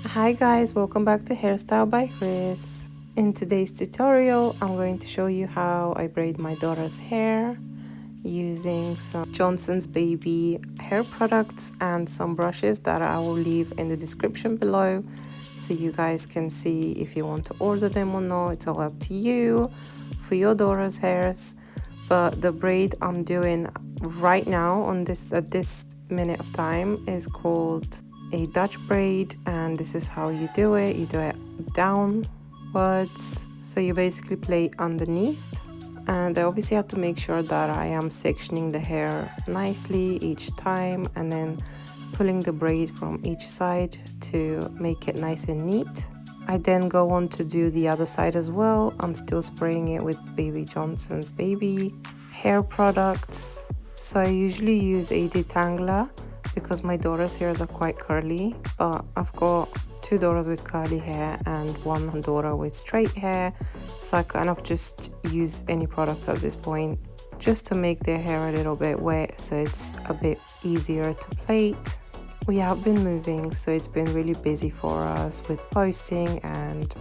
Hi guys, welcome back to Hairstyle by Hris. In today's tutorial, I'm going to show you how I braid my daughter's hair using some Johnson's Baby hair products and some brushes that I will leave in the description below so you guys can see if you want to order them or not. It's all up to you for your daughter's hairs. But the braid I'm doing right now on this at this minute of time is called a Dutch braid, and this is how you do it. You do it downwards, so you basically play underneath, and I obviously have to make sure that I am sectioning the hair nicely each time and then pulling the braid from each side to make it nice and neat. I then go on to do the other side as well. I'm still spraying it with Baby Johnson's Baby hair products. So I usually use a detangler because my daughter's hairs are quite curly, but I've got two daughters with curly hair and one daughter with straight hair, so I kind of just use any product at this point just to make their hair a little bit wet so it's a bit easier to plait. We have been moving, so it's been really busy for us with posting and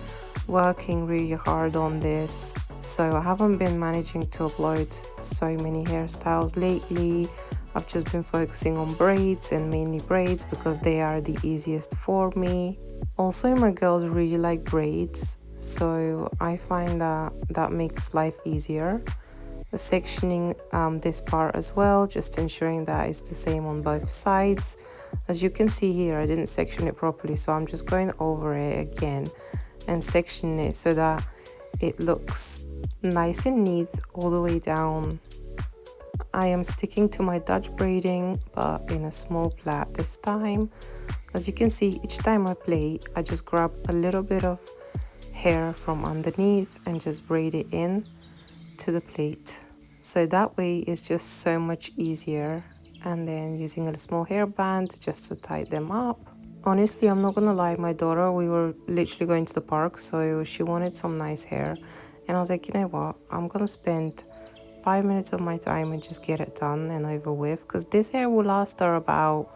working really hard on this, so I haven't been managing to upload so many hairstyles lately. I've just been focusing on braids and mainly braids because they are the easiest for me. Also, my girls really like braids, so I find that makes life easier. Sectioning this part as well, just ensuring that it's the same on both sides. As you can see here, I didn't section it properly, so I'm just going over it again and sectioning it so that it looks nice and neat all the way down. I am sticking to my Dutch braiding, but in a small plait this time. As you can see, each time I plait, I just grab a little bit of hair from underneath and just braid it in to the plait. So that way it's just so much easier. And then using a small hairband just to tie them up. Honestly, I'm not gonna lie, my daughter, we were literally going to the park, so she wanted some nice hair. And I was like, you know what, I'm gonna spend 5 minutes of my time and just get it done and over with, because this hair will last her about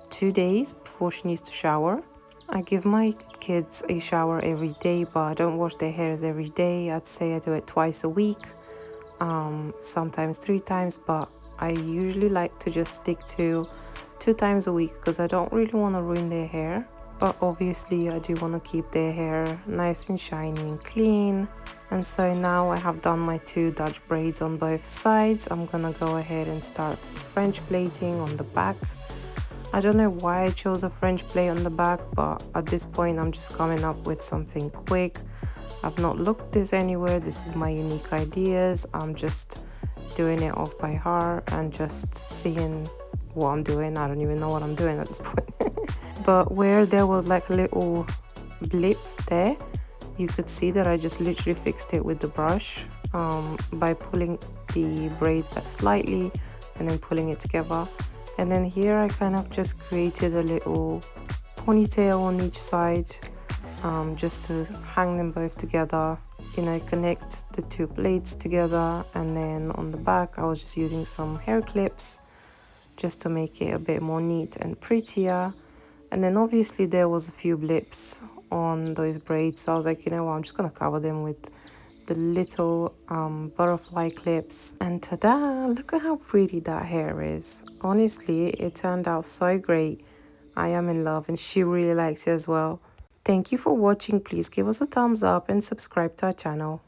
2 days before she needs to shower. I give my kids a shower every day, but I don't wash their hairs every day. I'd say I do it twice a week, sometimes 3 times, but I usually like to just stick to 2 times a week because I don't really want to ruin their hair. But obviously I do want to keep their hair nice and shiny and clean. And so now I have done my 2 Dutch braids on both sides. I'm gonna go ahead and start French plaiting on the back. I don't know why I chose a French plait on the back, but at this point I'm just coming up with something quick. I've not looked this anywhere. This is my unique ideas. I'm just doing it off by heart and just seeing what I'm doing. I don't even know what I'm doing at this point. But where there was like a little blip there, you could see that I just literally fixed it with the brush by pulling the braid back slightly and then pulling it together. And then here I kind of just created a little ponytail on each side, just to hang them both together, you know, connect the 2 blades together. And then on the back I was just using some hair clips just to make it a bit more neat and prettier. And then obviously there was a few blips on those braids, so I was like, you know what, I'm just gonna cover them with the little butterfly clips. And ta-da, look at how pretty that hair is. Honestly, it turned out so great. I am in love and she really likes it as well. Thank you for watching. Please give us a thumbs up and subscribe to our channel.